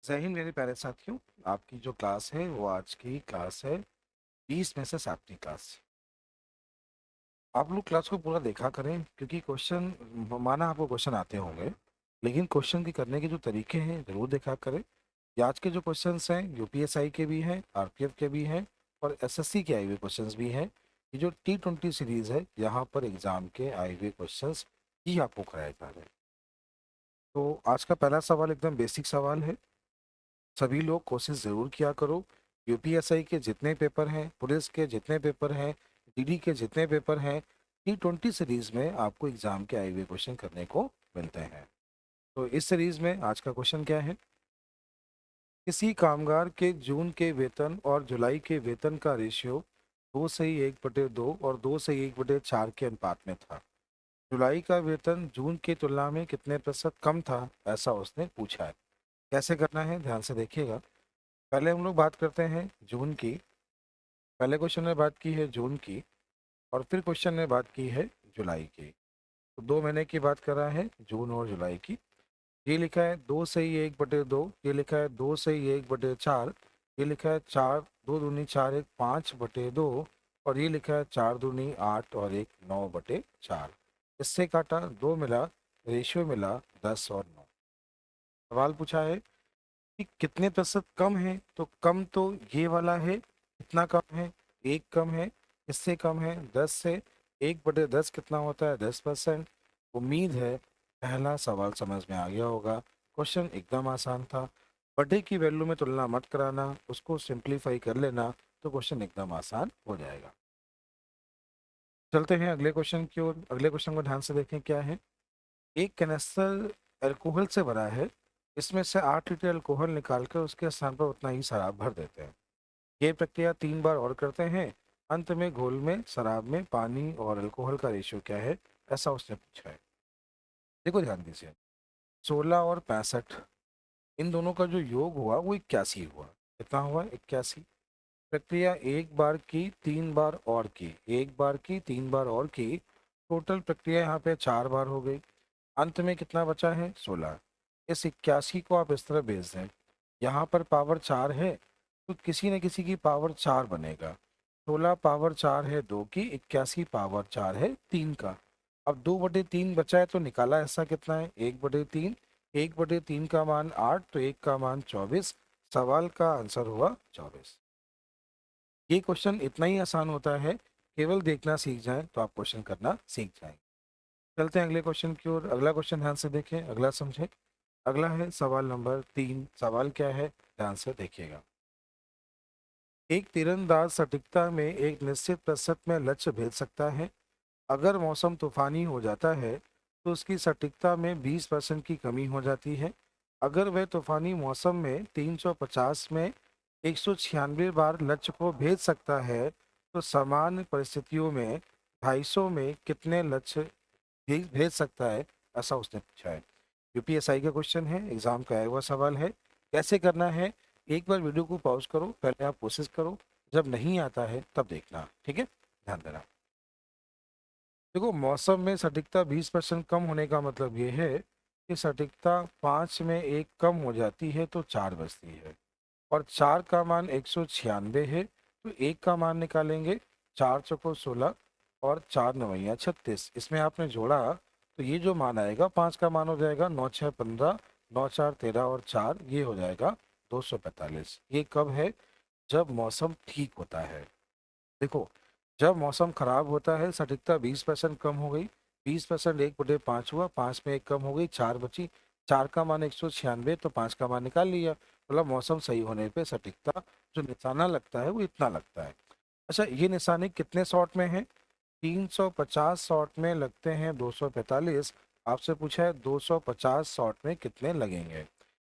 जय हिंद मेरे प्यारे साथियों। आपकी जो क्लास है वो आज की क्लास है 20 में से 7वीं क्लास। आप लोग क्लास को पूरा देखा करें क्योंकि क्वेश्चन माना आपको क्वेश्चन आते होंगे, लेकिन क्वेश्चन की करने के जो तरीके हैं जरूर देखा करें। ये आज के जो क्वेश्चंस हैं यूपीएसआई के भी हैं, आरपीएफ के भी हैं और एसएससी के आए हुए क्वेश्चंस भी हैं। ये जो T20 सीरीज है यहाँ पर एग्जाम के आए हुए क्वेश्चंस ही आपको कराए जा रहे हैं। तो आज का पहला सवाल एकदम बेसिक सवाल है। सभी लोग कोशिश ज़रूर किया करो। यूपीएसआई के जितने पेपर हैं, पुलिस के जितने पेपर हैं, डीडी के जितने पेपर हैं, T20 सीरीज में आपको एग्जाम के आए हुए क्वेश्चन करने को मिलते हैं। तो इस सीरीज में आज का क्वेश्चन क्या है? किसी कामगार के जून के वेतन और जुलाई के वेतन का रेशियो 2:1/2 और 2:1/4 के अनुपात में था। जुलाई का वेतन जून की तुलना में कितने प्रतिशत कम था, ऐसा उसने पूछा है। कैसे करना है ध्यान से देखिएगा। पहले हम लोग बात करते हैं जून की। पहले क्वेश्चन में बात की है जून की और फिर क्वेश्चन में बात की है जुलाई की। तो 2 महीने की बात कर रहा है, जून और जुलाई की। ये लिखा है 2:1/2, ये लिखा है 2:1/4, ये लिखा है 4 2 दूनी 4 1 5/2 और ये लिखा है 4 दूनी 8 और 1 9/4। इससे काटा 2 मिला, रेशियो मिला 10 और 9। सवाल पूछा है कि कितने प्रतिशत कम है, तो कम तो ये वाला है। कितना कम है? 1 कम है। इससे कम है 10 से। 1/10 कितना होता है? 10%। उम्मीद है पहला सवाल समझ में आ गया होगा। क्वेश्चन एकदम आसान था। बटे की वैल्यू में तुलना मत कराना, उसको सिंप्लीफाई कर लेना, तो क्वेश्चन एकदम आसान हो जाएगा। चलते हैं अगले क्वेश्चन की ओर। अगले क्वेश्चन को ध्यान से देखें क्या है। एक कैनेस्टर अल्कोहल से भरा है। इसमें से 8 लीटर अल्कोहल निकालकर उसके स्थान पर उतना ही शराब भर देते हैं। ये प्रक्रिया 3 बार और करते हैं। अंत में घोल में शराब में पानी और अल्कोहल का रेशियो क्या है, ऐसा उसने पूछा है। देखो ध्यान दीजिए, 16 और 65, इन दोनों का जो योग हुआ वो 81 हुआ। कितना हुआ? 81। प्रक्रिया 1 बार की 3 बार और की, 1 बार की 3 बार और की, टोटल प्रक्रिया यहाँ पे 4 बार हो गई। अंत में कितना बचा है? 16। इस 81 को आप इस तरह भेज दें। यहाँ पर पावर 4 है तो किसी न किसी की पावर 4 बनेगा। 16 पावर 4 है 2 की, 81 पावर 4 है 3 का। अब 2/3 बचा है तो निकाला ऐसा कितना है? 1/3। 1/3 का मान 8 तो 1 का मान 24। सवाल का आंसर हुआ 24। ये क्वेश्चन इतना ही आसान होता है, केवल देखना सीख जाएं तो आप क्वेश्चन करना सीख जाएंगे। चलते हैं अगले क्वेश्चन की ओर। अगला क्वेश्चन ध्यान से देखें, अगला समझें। अगला है सवाल नंबर 3। सवाल क्या है ध्यान से देखिएगा। एक तीरंदाज सटीकता में एक निश्चित प्रतिशत में लक्ष्य भेज सकता है। अगर मौसम तूफानी हो जाता है तो उसकी सटीकता में 20% की कमी हो जाती है। अगर वह तूफानी मौसम में 350 में 196 बार लक्ष्य को भेज सकता है तो सामान्य परिस्थितियों में 250 में कितने लक्ष्य भेज सकता है, ऐसा उसने पूछा है। यूपीएसआई का क्वेश्चन है, एग्जाम का आया हुआ सवाल है। कैसे करना है, एक बार वीडियो को पॉज करो, पहले आप कोशिश करो, जब नहीं आता है तब देखना, ठीक है? ध्यान देना। देखो, मौसम में सटीकता 20% कम होने का मतलब ये है कि सटीकता 5 में 1 कम हो जाती है तो 4 बचती है। और 4 का मान 196 है तो 1 का मान निकालेंगे। 4 चौको 16 और 4 नवैया 36। इसमें आपने जोड़ा तो ये जो मान आएगा 5 का मान हो जाएगा 9 6 15, 9 4 13 और 4 ये हो जाएगा 245। ये कब है? जब मौसम ठीक होता है। देखो, जब मौसम खराब होता है सटीकता 20% कम हो गई। 20% 1/5 हुआ, 5 में 1 कम हो गई, 4 बची। 4 का मान 196 तो 5 का मान निकाल लिया। मतलब मौसम सही होने पे सटीकता जो निशाना लगता है वो इतना लगता है। अच्छा, ये निशाने कितने शॉट में है? 350 शॉट में लगते हैं 245। आपसे पूछा है 250 शॉट में कितने लगेंगे।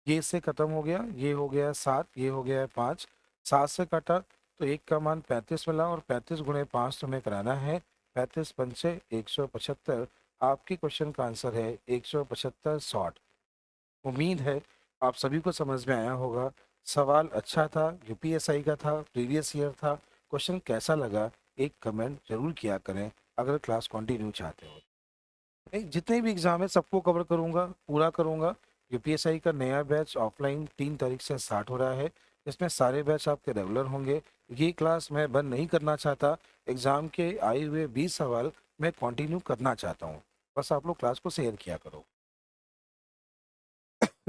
ये इससे खत्म हो गया, ये हो गया 7, ये हो गया 5। 7 से काटा तो 1 का मान 35 मिला और 35 गुणे 5 तुम्हें कराना है। 35 पंचे 175। आपके क्वेश्चन का आंसर है 175 शॉट। उम्मीद है आप सभी को समझ में आया होगा। सवाल अच्छा था, यूपीएसआई का था, प्रीवियस ईयर था। क्वेश्चन कैसा लगा एक कमेंट जरूर किया करें अगर क्लास कंटिन्यू चाहते हो। नहीं, जितने भी एग्जाम है सबको कवर करूंगा, पूरा करूंगा। यूपीएसआई का नया बैच ऑफलाइन 3 तारीख से स्टार्ट हो रहा है। इसमें सारे बैच आपके रेगुलर होंगे। ये क्लास मैं बंद नहीं करना चाहता। एग्जाम के आए हुए 20 सवाल मैं कंटिन्यू करना चाहता हूँ। बस आप लोग क्लास को शेयर किया करो।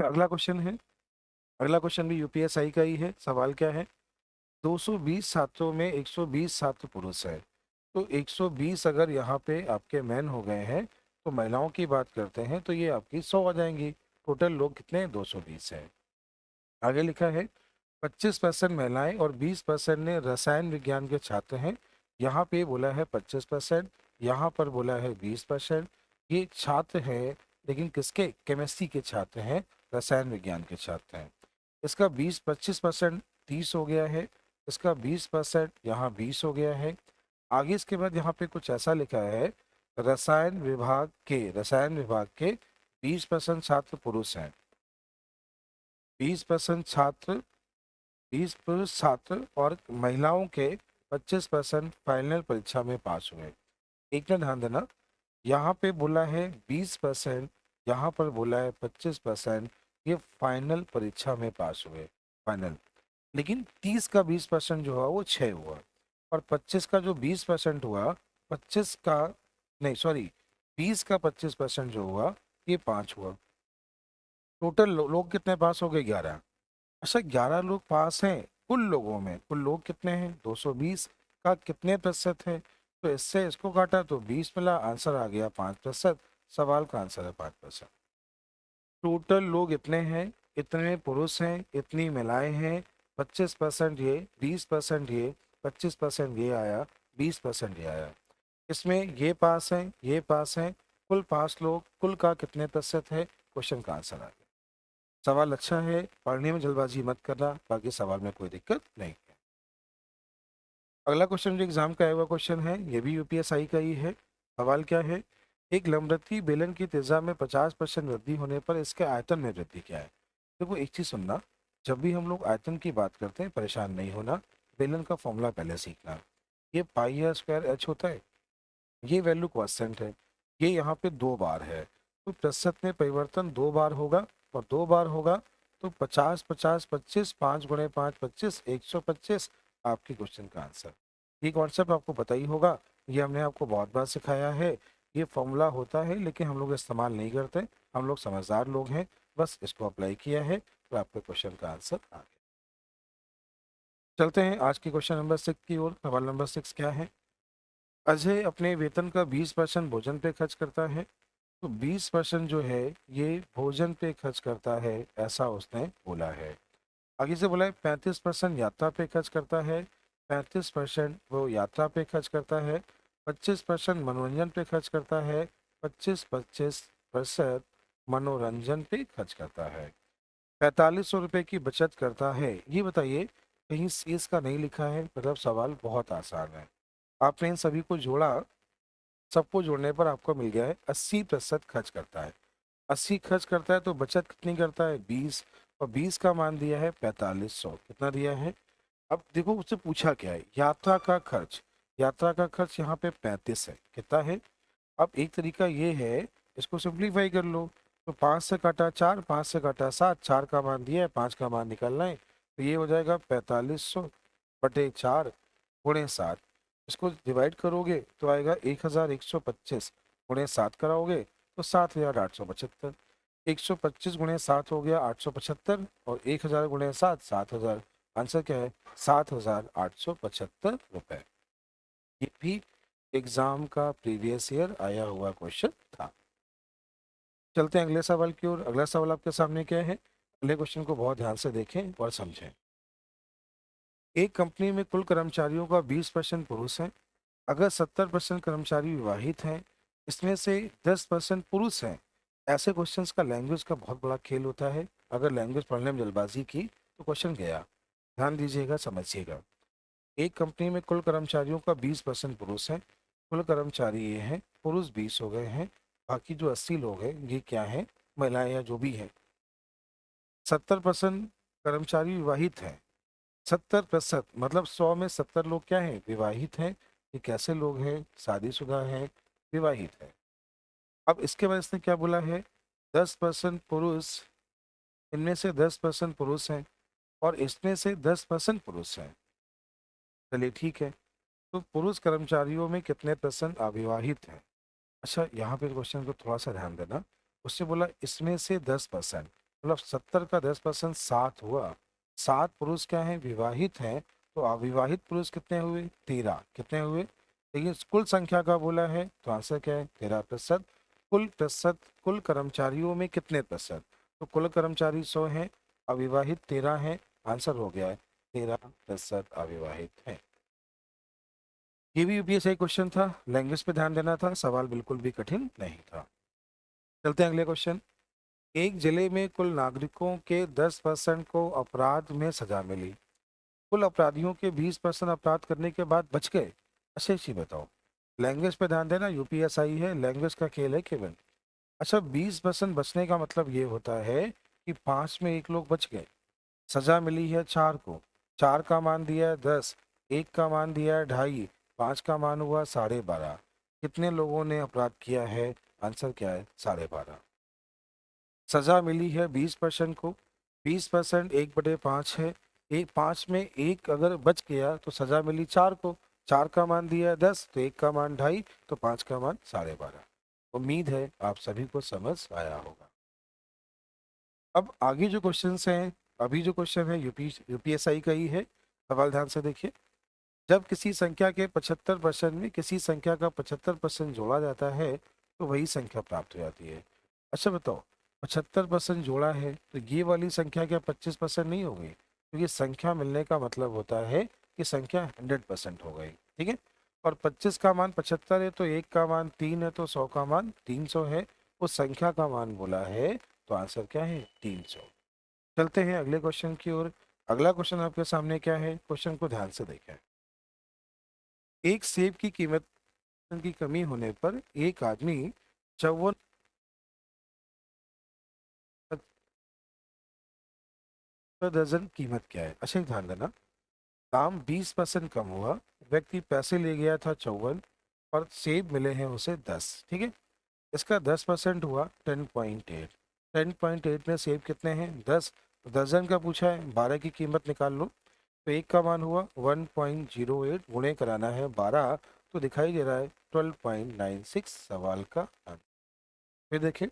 अगला क्वेश्चन है, अगला क्वेश्चन भी यूपीएसआई का ही है। सवाल क्या है? 220 छात्रों में 120 छात्र पुरुष है, तो 120 अगर यहाँ पे आपके मैन हो गए हैं, तो महिलाओं की बात करते हैं तो ये आपकी 100 आ जाएंगी। टोटल लोग कितने हैं? 220 है। आगे लिखा है 25% महिलाएं और 20% ने रसायन विज्ञान के छात्र हैं। यहाँ पे बोला है 25%, यहाँ पर बोला है 20%। ये छात्र हैं, लेकिन किसके? केमिस्ट्री के छात्र हैं, रसायन विज्ञान के छात्र हैं। इसका 25% 30 हो गया है, इसका 20% यहाँ 20 हो गया है। आगे इसके बाद यहाँ पे कुछ ऐसा लिखा है, रसायन विभाग के 20% छात्र पुरुष हैं। 20% छात्र, 20 पुरुष छात्र और महिलाओं के 25% फाइनल परीक्षा में पास हुए। एक मिनट ध्यान देना, यहाँ पे बोला है 20%, यहाँ पर बोला है 25%। ये फाइनल परीक्षा में पास हुए, फाइनल। लेकिन 30 का 20% जो हुआ वो 6 हुआ, और 25 का जो 20% हुआ, 25 का, नहीं सॉरी, 20 का 25% जो हुआ ये 5 हुआ। टोटल लोग कितने पास हो गए? 11। अच्छा, 11 लोग पास हैं कुल लोगों में। कुल लोग कितने हैं? 220 का कितने प्रतिशत है? तो इससे इसको काटा तो 20 मिला, आंसर आ गया 5%। सवाल का आंसर है 5%। टोटल लोग इतने हैं, इतने पुरुष हैं, इतनी महिलाएं हैं। 25% ये, 20% ये, 25% ये आया, 20% ये आया। इसमें ये पास हैं, ये पास हैं। कुल पास लोग, कुल का कितने प्रतिशत है? क्वेश्चन का आंसर आ गया। सवाल अच्छा है, पढ़ने में जल्दबाजी मत करना, बाकी सवाल में कोई दिक्कत नहीं है। अगला क्वेश्चन जो एग्जाम का आया हुआ क्वेश्चन है, ये भी यूपीएसआई का ही है। सवाल क्या है? एक लंबवृत्तीय बेलन की त्रिज्या में 50% वृद्धि होने पर इसके आयतन में वृद्धि क्या है? देखो एक चीज सुनना, जब भी हम लोग आयतन की बात करते हैं परेशान नहीं होना, बेलन का फॉर्मूला पहले सीखना। ये पाई आर स्क्वायर एच होता है, ये वैल्यू कांस्टेंट है, ये यहाँ पे 2 बार है, तो प्रतिशत में परिवर्तन 2 बार होगा, और 2 बार होगा तो 50 50 25, 5 गुणे 5 25, 125 आपकी क्वेश्चन का आंसर। ये कॉन्सेप्ट आपको पता ही होगा, ये हमने आपको बहुत बार सिखाया है। ये फॉर्मूला होता है लेकिन हम लोग इस्तेमाल नहीं करते, हम लोग समझदार लोग हैं, बस इसको अप्लाई किया है तो आपके क्वेश्चन का आंसर आ गया। चलते हैं आज के क्वेश्चन नंबर 6 की ओर। सवाल नंबर 6 क्या है? अजय अपने वेतन का 20% भोजन पे खर्च करता है, तो 20% जो है ये भोजन पे खर्च करता है, ऐसा उसने बोला है। आगे से बोला है 35% यात्रा पे खर्च करता है, 35% वो यात्रा पे खर्च करता है, 25% मनोरंजन पे खर्च करता है, 25% मनोरंजन पे खर्च करता है। 4500 रुपये की बचत करता है। ये बताइए, कहीं सीएस का नहीं लिखा है, मतलब सवाल बहुत आसान है। आपने इन सभी को जोड़ा, सबको जोड़ने पर आपको मिल गया है 80% खर्च करता है। 80 खर्च करता है तो बचत कितनी करता है? 20, और 20 का मान दिया है 4500। कितना दिया है? अब देखो उससे पूछा क्या है, यात्रा का खर्च। यात्रा का खर्च यहाँ पे 35 है, कितना है? अब एक तरीका ये है, इसको सिंप्लीफाई कर लो। तो 5 से काटा 4, 5 से काटा 7, 4 का मान दिया है, 5 का मान निकालना है, तो ये हो जाएगा 4500 बटे 4 गुणे 7। इसको डिवाइड करोगे तो आएगा 1125, गुणे 7 कराओगे तो 7875। 125 गुणे 7 हो गया 875, और 1000 गुणे 7 7000। आंसर क्या है? 7875 रुपए। ये भी एग्जाम का प्रीवियस ईयर आया हुआ क्वेश्चन था। चलते हैं अगले सवाल की ओर। अगला सवाल आपके सामने क्या है? अगले क्वेश्चन को बहुत ध्यान से देखें और समझें। एक कंपनी में कुल कर्मचारियों का 20% पुरुष है। अगर 70% कर्मचारी विवाहित हैं, इसमें से 10% पुरुष हैं। ऐसे क्वेश्चंस का लैंग्वेज का बहुत बड़ा खेल होता है। अगर लैंग्वेज पढ़ने में जल्दबाजी की तो क्वेश्चन गया। ध्यान दीजिएगा, समझिएगा। एक कंपनी में कुल कर्मचारियों का 20% पुरुष है। कुल कर्मचारी ये हैं, पुरुष 20 हो गए हैं, बाकी जो 80 लोग हैं ये क्या है? महिलाएं या जो भी है। 70% कर्मचारी विवाहित हैं। 70% मतलब 100 में 70 लोग क्या हैं? विवाहित हैं। ये कैसे लोग हैं? शादीशुदा हैं, विवाहित है। अब इसके बाद इसने क्या बोला है? 10% पुरुष इनमें से 10% पुरुष हैं और इसमें से 10% पुरुष हैं। चलिए ठीक है, तो पुरुष कर्मचारियों में कितने परसेंट अविवाहित हैं? अच्छा, यहाँ पे क्वेश्चन को थोड़ा सा ध्यान देना। उससे बोला इसमें से 10%, मतलब 70 का 10% 7 हुआ। 7 पुरुष क्या है, विवाहित हैं, तो अविवाहित पुरुष कितने हुए, 13। कितने हुए? देखिए कुल संख्या का बोला है तो आंसर क्या है, 13%। कुल प्रतिशत, कुल कर्मचारियों में कितने प्रतिशत, तो कुल कर्मचारी 100 हैं, अविवाहित 13 हैं, आंसर हो गया है 13% अविवाहित है। ये भी यूपीएससी क्वेश्चन था, लैंग्वेज पे ध्यान देना था, सवाल बिल्कुल भी कठिन नहीं था। चलते हैं अगले क्वेश्चन। एक जिले में कुल नागरिकों के 10% को अपराध में सजा मिली, कुल अपराधियों के 20% अपराध करने के बाद बच गए। अच्छा इसी बताओ, लैंग्वेज पे ध्यान देना, यूपीएसआई है, लैंग्वेज का खेल है केवल। अच्छा 20% बचने का मतलब ये होता है कि 5 में 1 लोग बच गए, सजा मिली है 4 को, 4 का मान दिया है 10, 1 का मान दिया है 2.5, 5 का मान हुआ 12.5। कितने लोगों ने अपराध किया है, आंसर क्या है, 12.5। सजा मिली है 20% को, 20% 1/5 है, एक 5 में 1 अगर बच गया तो सजा मिली 4 को, 4 का मान दिया है 10, तो 1 का मान 2.5, तो 5 का मान 12.5। उम्मीद है आप सभी को समझ आया होगा। अब आगे जो क्वेश्चंस हैं, अभी जो क्वेश्चन है यूपीएसआई का ही है, सवाल ध्यान से देखिए। जब किसी संख्या के 75% में किसी संख्या का 75% जोड़ा जाता है तो वही संख्या प्राप्त हो जाती है। अच्छा बताओ, 75% जोड़ा है तो ये वाली संख्या क्या 25% नहीं हो गई? तो ये संख्या मिलने का मतलब होता है कि संख्या 100% हो गई, ठीक है। और 25 का मान 75 है तो 1 का मान 3 है तो 100 का मान 300 है। उस संख्या का मान बोला है, तो आंसर क्या है, 300। चलते हैं अगले क्वेश्चन की ओर। अगला क्वेश्चन आपके सामने क्या है, क्वेश्चन को ध्यान से देखें। एक सेब की कीमत की कमी होने पर एक आदमी 54 दर्जन, कीमत क्या है? अच्छा ध्यान देना, दाम 20% कम हुआ, व्यक्ति पैसे ले गया था 54 और सेब मिले हैं उसे 10, ठीक है। इसका 10% हुआ 10.8। 10.8 में सेब कितने हैं, 10। दर्जन का पूछा है, 12 की कीमत निकाल लो। तो एक का मान हुआ 1.08, गुणे कराना है 12, तो दिखाई दे रहा है 12.96 सवाल का आंसर। फिर देखिए,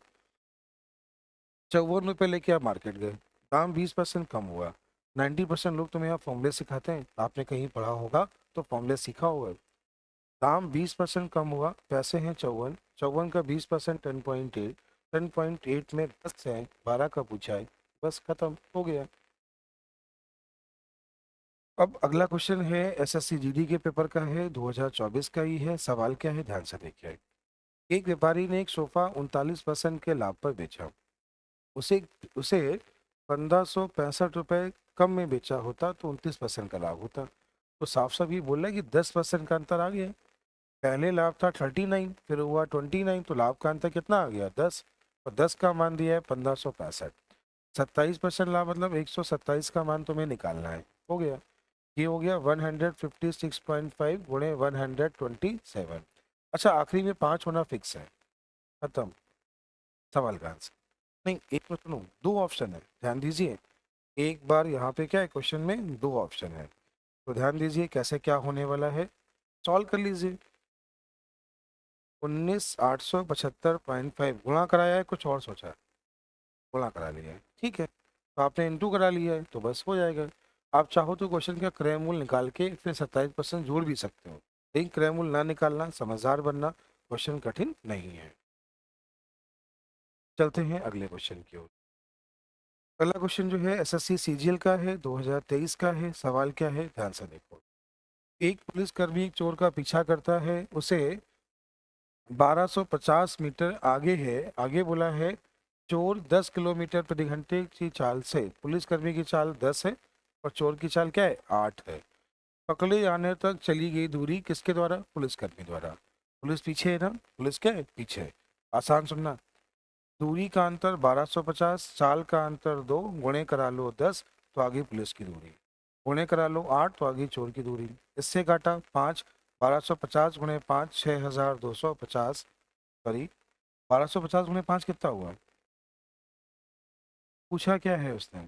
54 रुपये लेके आप मार्केट गए, दाम 20% कम हुआ। 90% लोग तुम्हें यहाँ फॉर्मूले सिखाते हैं, आपने कहीं पढ़ा होगा तो फॉर्मूले सीखा होगा। दाम 20% कम हुआ, पैसे हैं 54, 54 का 20% 10.8, 10.8 में 10 है, 12 का पूछा है, बस खत्म हो गया। अब अगला क्वेश्चन है एसएससी जीडी के पेपर का है, 2024 का ही है। सवाल क्या है, ध्यान से देखिए। एक व्यापारी ने एक सोफा 39% के लाभ पर बेचा, उसे उसे 1565 रुपये कम में बेचा होता तो 29% का लाभ होता। तो साफ साफ ये बोल रहा है कि 10% का अंतर आ गया। पहले लाभ था 39, फिर हुआ 29, तो लाभ का अंतर कितना आ गया, 10। और 10 का मान दिया है 1565। 27% लाभ मतलब 127 का मान तुम्हें निकालना है, हो गया। ये हो गया 156.5 गुणे 127। अच्छा आखिरी में 5 होना फिक्स है, खत्म सवाल का आंसर। नहीं एक मिनट सुनो, दो ऑप्शन है, ध्यान दीजिए। एक बार यहाँ पे क्या है, क्वेश्चन में दो ऑप्शन है, तो ध्यान दीजिए कैसे क्या होने वाला है, सॉल्व कर लीजिए। 19,875.5 गुणा कराया है, कुछ और सोचा है? गुणा करा लिया है, ठीक है। तो आपने इंटू करा लिया है तो बस हो जाएगा। आप चाहो तो क्वेश्चन का क्रय मूल निकाल के फिर 27% जोड़ भी सकते हो, लेकिन क्रय मूल ना निकालना, समझदार बनना, क्वेश्चन कठिन नहीं है। चलते हैं अगले क्वेश्चन की ओर। अगला क्वेश्चन जो है एसएससी सीजीएल का है, 2023 का है। सवाल क्या है, ध्यान से देखो। एक पुलिसकर्मी एक चोर का पीछा करता है, उसे 1250 मीटर आगे है, आगे बोला है चोर 10 किलोमीटर प्रति घंटे की चाल से, पुलिसकर्मी की चाल 10 है और चोर की चाल क्या है, 8 है। पकड़े जाने तक चली गई दूरी किसके द्वारा, पुलिसकर्मी द्वारा। पुलिस पीछे है ना, पुलिस क्या है, पीछे है। आसान सुनना, दूरी का अंतर 1250, चाल का अंतर 2, गुणे करा लो 10 तो आगे पुलिस की दूरी, गुणे करा लो 8 तो आगे चोर की दूरी, इससे काटा 5, 1250 गुणे 5 6250, सॉरी 1250 गुणे 5 कितना हुआ, पूछा क्या है उसने?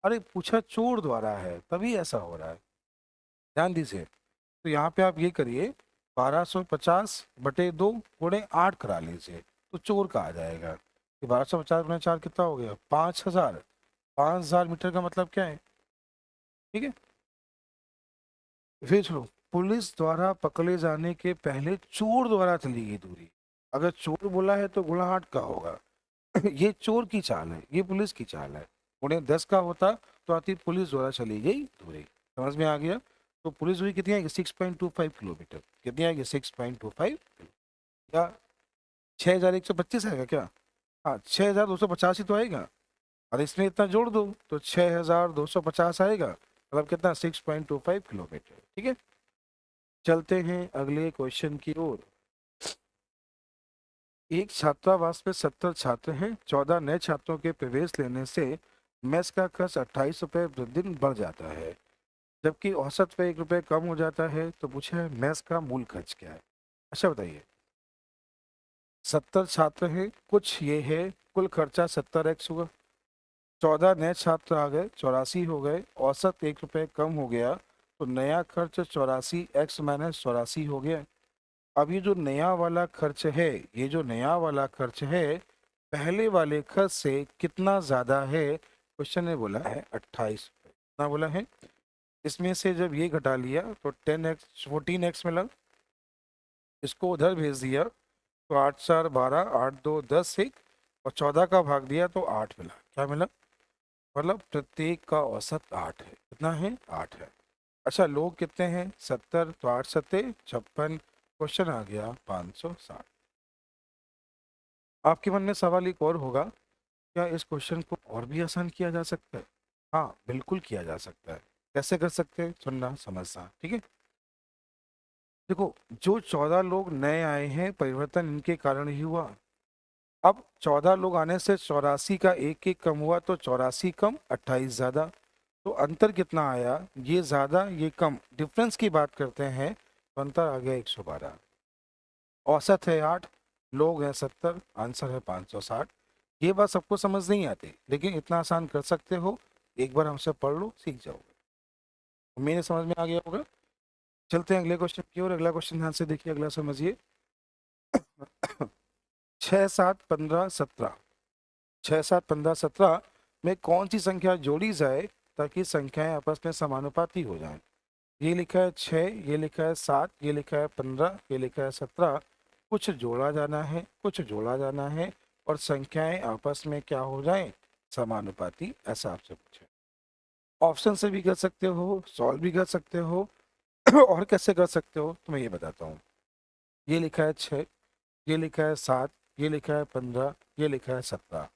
अरे पूछा चोर द्वारा है, तभी ऐसा हो रहा है। ध्यान दीजिए। तो यहाँ पे आप ये करिए, 1250/2 गुणे 8 करा लीजिए, तो चोर का आ जाएगा कि 1250 × 4 कितना हो गया? 5000। 5000 मीटर का मतलब क्या है? ठीक है। फिर चलो, पुलिस द्वारा पकड़े जाने के पहले चोर द्वारा चली गई दूरी। अगर चोर बोला है तो गुणा 8 का होगा। ये चोर की चाल है, ये पुलिस की चाल है। गुणे 10 का होता तो आती पुलिस द्वारा चली गई दूरी। समझ में आ गया? तो पुलिस दूरी कितनी आएगी? 6.25 किलोमीटर। कितनी आएगी? 6.25। या 6125 आएगा क्या? हाँ, 6250 ही तो आएगा। और इसमें इतना जोड़ दो तो 6250 आएगा, मतलब कितना? 6.25 किलोमीटर। ठीक है। चलते हैं अगले क्वेश्चन की ओर। एक छात्रावास में 70 छात्र हैं। 14 नए छात्रों के प्रवेश लेने से मेस का खर्च 28 रुपये प्रतिदिन बढ़ जाता है, जबकि औसत पे 1 रुपये कम हो जाता है। तो पूछा है मेस का मूल खर्च क्या है? अच्छा बताइए। 70 छात्र हैं, कुछ ये है, कुल खर्चा 70x हुआ। 14 नए छात्र आ गए, 84 हो गए, औसत 1 रुपये कम हो गया, तो नया खर्च 84x माइनस 84 हो गया। अब ये जो नया वाला खर्च है, ये जो नया वाला खर्च है, पहले वाले खर्च से कितना ज्यादा है? क्वेश्चन ने बोला है 28 रुपये। कितना बोला है? इसमें से जब ये घटा लिया तो 10x 14x मिला, इसको उधर भेज दिया तो 8×4 = 12, 8×2 = 10, 1 और 14 का भाग दिया तो 8 मिला। क्या मिला? मतलब प्रत्येक का औसत 8 है। कितना है? 8 है। अच्छा, लोग कितने हैं? 70, तो 8×7 = 56। क्वेश्चन आ गया 560। आपके मन में सवाल एक और होगा, क्या इस क्वेश्चन को और भी आसान किया जा सकता है? हाँ, बिल्कुल किया जा सकता है। कैसे कर सकते हैं? सुनना समझना, ठीक है। देखो, जो 14 लोग नए आए हैं, परिवर्तन इनके कारण ही हुआ। अब 14 लोग आने से 84 का एक एक कम हुआ, तो 84 कम 28 ज्यादा। तो अंतर कितना आया? ये ज्यादा ये कम, डिफरेंस की बात करते हैं तो अंतर आ गया 112। औसत है 8, लोग हैं 70, आंसर है 560। ये बात सबको समझ नहीं आती, लेकिन इतना आसान कर सकते हो। एक बार हमसे पढ़ लो, सीख जाओगे। मेरे समझ में आ गया होगा। चलते हैं अगले क्वेश्चन की ओर। अगला क्वेश्चन ध्यान से देखिए, अगला समझिए। 6, 7, 15, 17। 6, 7, 15, 17 में कौन सी संख्या जोड़ी जाए ताकि संख्याएं आपस में समानुपाती हो जाएं? ये लिखा है 6, ये लिखा है 7, ये लिखा है 15, ये लिखा है 17। कुछ जोड़ा जाना है, कुछ जोड़ा जाना है, और संख्याएं आपस में क्या हो जाएं? समानुपाती। ऐसा आपसे पूछे। ऑप्शन से भी कर सकते हो, सॉल्व भी कर सकते हो, और कैसे कर सकते हो तो मैं ये बताता हूँ। ये लिखा है 6, ये लिखा है 7, ये लिखा है 15, ये लिखा है 17।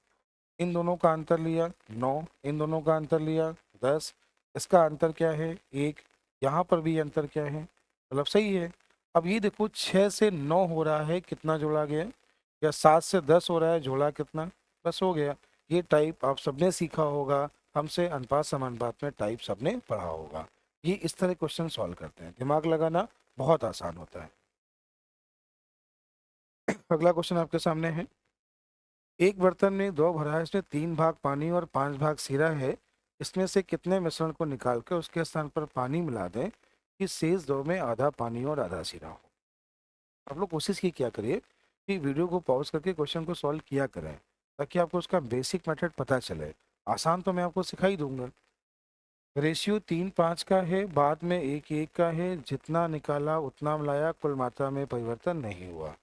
इन दोनों का अंतर लिया 9, इन दोनों का अंतर लिया 10। इसका अंतर क्या है? 1। यहाँ पर भी अंतर क्या है? मतलब सही है। अब ये देखो, 6 से 9 हो रहा है, कितना जोड़ा गया? या 7 से 10 हो रहा है, जोड़ा कितना? बस हो गया। ये टाइप आप सबने सीखा होगा, हमसे अनुपात समानुपात में टाइप सबने पढ़ा होगा। ये इस तरह क्वेश्चन सॉल्व करते हैं, दिमाग लगाना बहुत आसान होता है। अगला क्वेश्चन आपके सामने है। एक बर्तन में 2 भरा है, इसमें 3 भाग पानी और 5 भाग सीरा है। इसमें से कितने मिश्रण को निकाल कर उसके स्थान पर पानी मिला दें कि शेष 2 में आधा पानी और आधा सीरा हो? आप लोग कोशिश की क्या करिए कि वीडियो को पॉज करके क्वेश्चन को सॉल्व किया करें, ताकि आपको उसका बेसिक मेथड पता चले। आसान तो मैं आपको सिखा ही दूंगा। रेशियो 3:5 का है, बाद में 1:1 का है। जितना निकाला उतना मिलाया, कुल मात्रा में परिवर्तन नहीं हुआ।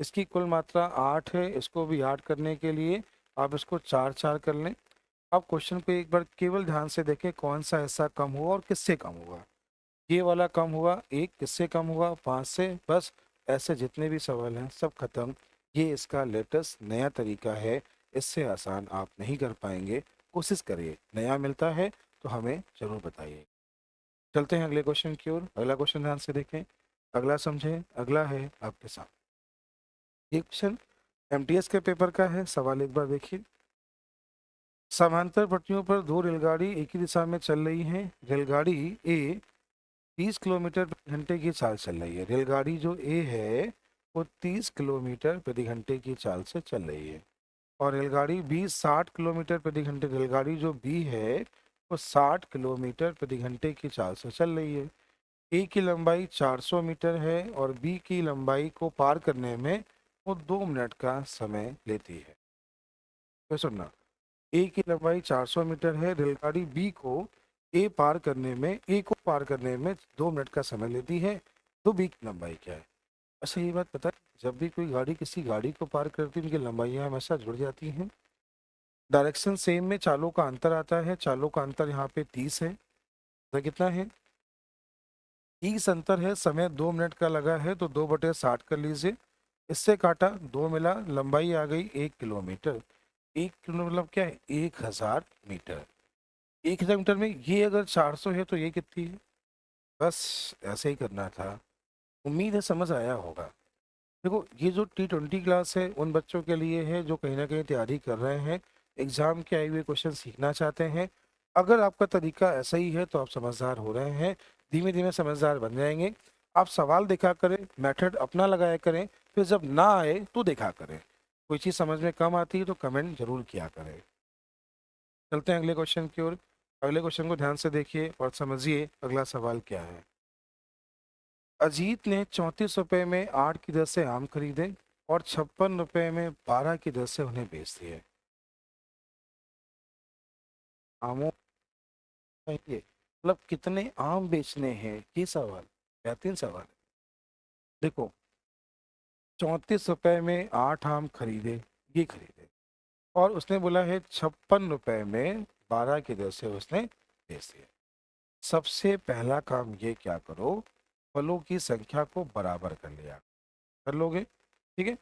इसकी कुल मात्रा 8 है, इसको भी 8 करने के लिए आप इसको 4 कर लें। अब क्वेश्चन को एक बार केवल ध्यान से देखें, कौन सा हिस्सा कम हुआ और किससे कम हुआ। ये वाला कम हुआ, एक किससे कम हुआ? 5 से। बस, ऐसे जितने भी सवाल हैं सब खत्म। ये इसका लेटेस्ट नया तरीका है, इससे आसान आप नहीं कर पाएंगे। कोशिश करिए, नया मिलता है तो हमें जरूर बताइए। चलते हैं अगले क्वेश्चन की ओर। अगला क्वेश्चन ध्यान से देखें, अगला समझें। अगला है आपके साथ ये क्वेश्चन, एमटीएस के पेपर का है। सवाल एक बार देखिए। समांतर पटरियों पर 2 रेलगाड़ी एक ही दिशा में चल रही हैं। रेलगाड़ी ए 30 किलोमीटर प्रति घंटे की चाल चल रही है। रेलगाड़ी जो ए है वो 30 किलोमीटर प्रति घंटे की चाल से चल रही है, और रेलगाड़ी बी 60 किलोमीटर प्रति घंटे, रेलगाड़ी जो बी है वो 60 किलोमीटर प्रति घंटे की चाल से चल रही है। ए की लंबाई 400 मीटर है और बी की लंबाई को पार करने में वो 2 मिनट का समय लेती है। तो सुनना, ए की लंबाई 400 मीटर है, रेलगाड़ी बी को ए को पार करने में 2 मिनट का समय लेती है, तो बी की लंबाई क्या है? अच्छा ये बात पता है, जब भी कोई गाड़ी किसी गाड़ी को पार करती है उनकी लंबाइयाँ हमेशा जुड़ जाती हैं। डायरेक्शन सेम में चालों का अंतर आता है, चालों का अंतर यहाँ पे 30 है, तो कितना है? 30 अंतर है, समय 2 मिनट का लगा है, तो 2/60 कर लीजिए। इससे काटा 2 मिला, लंबाई आ गई 1 किलोमीटर। 1 किलो मतलब क्या है? 1000 मीटर। 1000 मीटर में ये अगर 400 है तो ये कितनी है? बस ऐसे ही करना था। उम्मीद है समझ आया होगा। देखो ये जो T20 क्लास है उन बच्चों के लिए है जो कहीं ना कहीं तैयारी कर रहे हैं, एग्जाम के आए हुए क्वेश्चन सीखना चाहते हैं। अगर आपका तरीका ऐसा ही है तो आप समझदार हो रहे हैं, धीमे धीमे समझदार बन जाएंगे। आप सवाल देखा करें, मेथड अपना लगाया करें, फिर जब ना आए तो देखा करें। कोई चीज़ समझ में कम आती है तो कमेंट जरूर किया करें। चलते हैं अगले क्वेश्चन की ओर। अगले क्वेश्चन को ध्यान से देखिए और समझिए अगला सवाल क्या है। अजीत ने 34 रुपए में 8 की दर से आम खरीदे और 56 रुपए में 12 की दर से उन्हें बेच दिए। आमों चाहिए मतलब कितने आम बेचने हैं, ये सवाल, बेहतरीन सवाल है। देखो 34 रुपए में 8 आम खरीदे, ये खरीदे, और उसने बोला है 56 रुपए में 12 की दर से उसने बेच दिया। सबसे पहला काम ये क्या करो, फलों की संख्या को बराबर कर लिया, कर लोगे, ठीक है।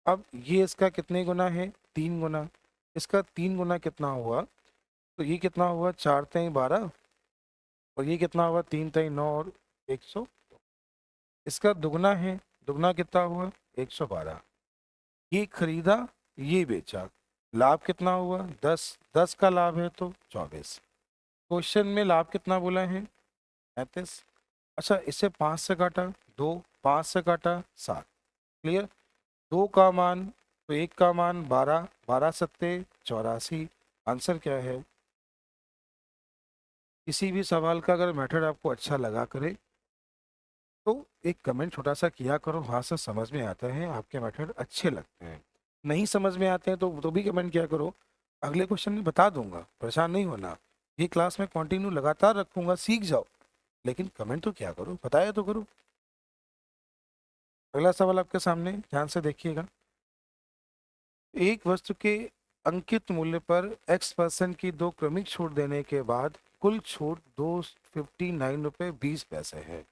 अब ये इसका कितने गुना है? 3 गुना। इसका 3 गुना कितना हुआ? तो ये कितना हुआ? 4×3 = 12, और ये कितना हुआ? 3×3 = 9 और 100। इसका दुगना है, दुगना कितना हुआ? 112। ये खरीदा, ये बेचा, लाभ कितना हुआ? 10। 10 का लाभ है तो 24। क्वेश्चन में लाभ कितना बोला है? 35। अच्छा इसे 5 से काटा, 2, 5 से काटा 7, क्लियर। 2 का मान, तो 1 का मान 12, 12×7 = 84। आंसर क्या है? किसी भी सवाल का अगर मेथड आपको अच्छा लगा करे तो एक कमेंट छोटा सा किया करो, वहां से समझ में आता है आपके मेथड अच्छे लगते हैं। नहीं समझ में आते हैं तो भी कमेंट किया करो, अगले क्वेश्चन में बता दूंगा, परेशान नहीं होना। ये क्लास में कंटिन्यू लगातार रखूंगा, सीख जाओ, लेकिन कमेंट तो क्या करो, बताया तो करो। अगला सवाल आपके सामने, ध्यान से देखिएगा। एक वस्तु के अंकित मूल्य पर X% की 2 क्रमिक छूट देने के बाद कुल छूट 259 रुपये 20 पैसे है।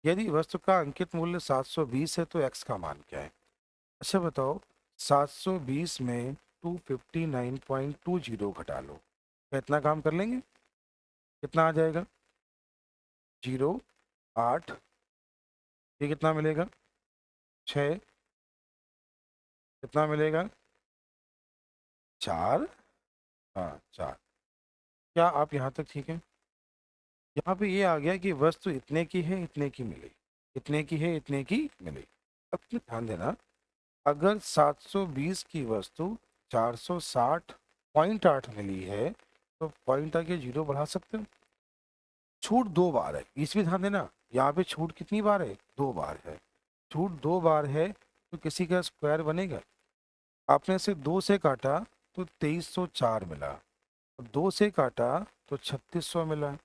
यदि वस्तु का अंकित मूल्य 720 है तो X का मान क्या है? अच्छा बताओ, 720 में 259.20 घटा लो, क्या इतना काम कर लेंगे? कितना आ जाएगा? 0, 8, ये कितना मिलेगा? 6, कितना मिलेगा? 4, हाँ 4। क्या आप यहाँ तक ठीक है? यहाँ पे ये आ गया कि वस्तु इतने की है, इतने की मिली, इतने की है, इतने की मिली। अब इसमें ध्यान देना, अगर 720 की वस्तु 460.8 मिली है तो पॉइंट आगे 0 बढ़ा सकते हो। छूट 2 बार है, इसमें ध्यान देना, यहाँ पे छूट कितनी बार है? 2 बार है। छूट 2 बार है तो किसी का स्क्वायर बनेगा? आपने से 2 से काटा तो 2304 मिला, 2 से काटा तो 3600 मिला।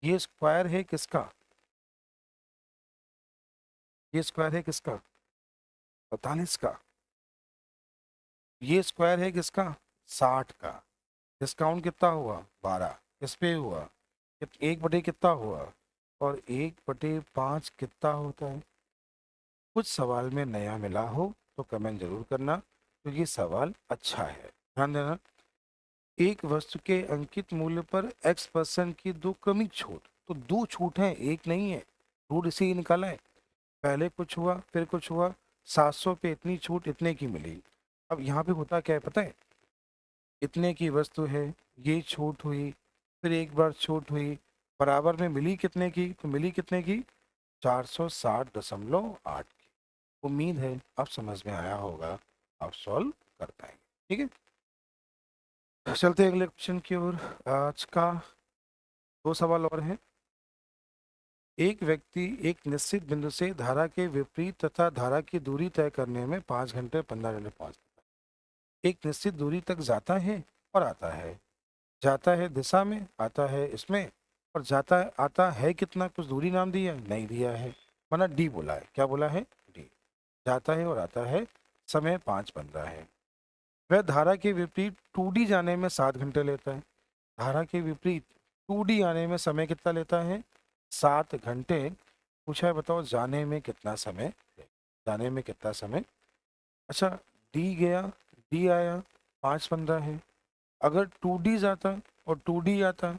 ये स्क्वायर है किसका? ये स्क्वायर है किसका? 45 का। ये स्क्वायर है किसका? 60 का। डिस्काउंट कितना हुआ? 12। किस पे हुआ? 1/, कितना हुआ? और 1/5 कितना होता है? कुछ सवाल में नया मिला हो तो कमेंट जरूर करना, क्योंकि ये सवाल अच्छा है। ध्यान देना, एक वस्तु के अंकित मूल्य पर X% की 2 क्रमिक छूट, तो 2 छूट है, एक नहीं है। रूट इसी निकाला है, पहले कुछ हुआ फिर कुछ हुआ, 700 पे इतनी छूट, इतने की मिली। अब यहाँ पे होता क्या है पता है? इतने की वस्तु है, ये छूट हुई, फिर एक बार छूट हुई, बराबर में मिली कितने की? तो मिली कितने की? 460.8 की। उम्मीद है अब समझ में आया होगा, आप सॉल्व कर पाएंगे, ठीक है। चलते हैं अगले क्वेश्चन की ओर। आज का 2 सवाल और हैं। एक व्यक्ति एक निश्चित बिंदु से धारा के विपरीत तथा धारा की दूरी तय करने में 5 घंटे 15 मिनट पहुंचता है। एक निश्चित दूरी तक जाता है और आता है। जाता है दिशा में, आता है इसमें, और जाता है आता है कितना, कुछ दूरी नाम दिया नहीं दिया है, माना डी बोला है। क्या बोला है? डी। जाता है और आता है, समय 5:15 है। वह धारा के विपरीत 2D जाने में 7 घंटे लेता है। धारा के विपरीत 2D आने में समय कितना लेता है? 7 घंटे। पूछा है बताओ जाने में कितना समय, जाने में कितना समय। अच्छा, डी गया, डी आया, 5:15 है। अगर 2D जाता और 2D आता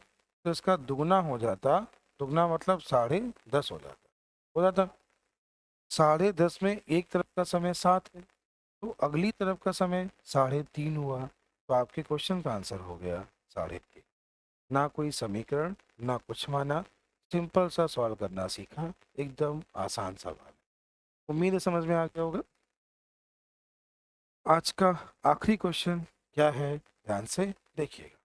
तो इसका दुगना हो जाता। दुगना मतलब 10:30 हो जाता। हो जाता 10:30 में एक तरफ का समय 7 है, तो अगली तरफ का समय 3:30 हुआ। तो आपके क्वेश्चन का आंसर हो गया 3:30। ना कोई समीकरण, ना कुछ माना, सिंपल सा सॉल्व करना सीखा, एकदम आसान सवाल। उम्मीद है समझ में आ गया होगा। आज का आखिरी क्वेश्चन क्या है, ध्यान से देखिएगा।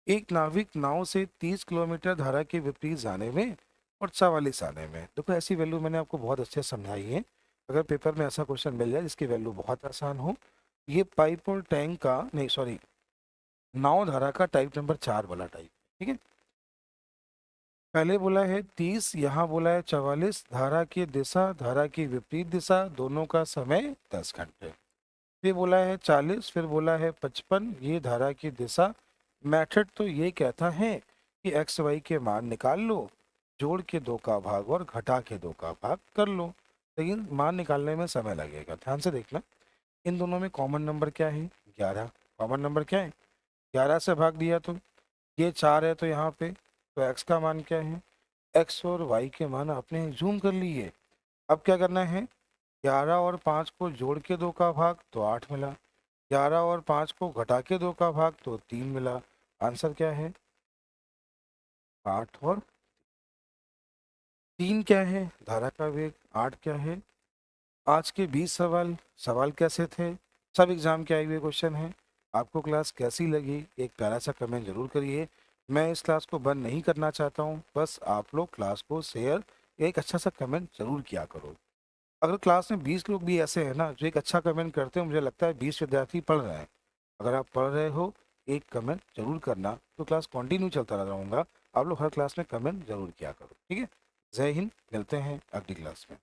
एक नाविक नाव से 30 किलोमीटर धारा के विपरीत जाने में और 44 आने में। देखो ऐसी वैल्यू मैंने आपको बहुत अच्छे से समझाई है। अगर पेपर में ऐसा क्वेश्चन मिल जाए जिसकी वैल्यू बहुत आसान हो, ये पाइप और टैंक का, नहीं सॉरी, नाव धारा का टाइप नंबर 4 वाला टाइप। ठीक है, पहले बोला है 30, यहाँ बोला है 44। धारा की दिशा, धारा की विपरीत दिशा, दोनों का समय 10 घंटे। फिर बोला है 40, फिर बोला है 55, ये धारा की दिशा। मेथड तो ये कहता है कि एक्स वाई के मान निकाल लो, जोड़ के 2 का भाग और घटा के 2 का भाग कर लो, लेकिन मान निकालने में समय लगेगा। ध्यान से देखना, इन दोनों में कॉमन नंबर क्या है? 11। कॉमन नंबर क्या है? 11 से भाग दिया तो ये 4 है, तो यहाँ पे तो एक्स का मान क्या है? एक्स और वाई के मान आपने जूम कर लिए। अब क्या करना है? 11 और 5 को जोड़ के 2 का भाग तो 8 मिला, 11 और 5 को घटा के 2 का भाग तो 3 मिला। आंसर क्या है? 8 और 3 क्या है? धारा का वेग। 8 क्या है? आज के 20 सवाल, सवाल कैसे थे? सब एग्जाम के आए हुए क्वेश्चन हैं। आपको क्लास कैसी लगी एक प्यारा सा कमेंट जरूर करिए। मैं इस क्लास को बंद नहीं करना चाहता हूँ, बस आप लोग क्लास को शेयर, एक अच्छा सा कमेंट जरूर किया करो। अगर क्लास में 20 लोग भी ऐसे हैं ना जो एक अच्छा कमेंट करते हैं, मुझे लगता है 20 विद्यार्थी पढ़ रहे हैं। अगर आप पढ़ रहे हो, एक कमेंट जरूर करना, तो क्लास कंटिन्यू चलता रहूँगा। आप लोग हर क्लास में कमेंट जरूर किया करो। ठीक है, जय हिंद, मिलते हैं अगली क्लास में।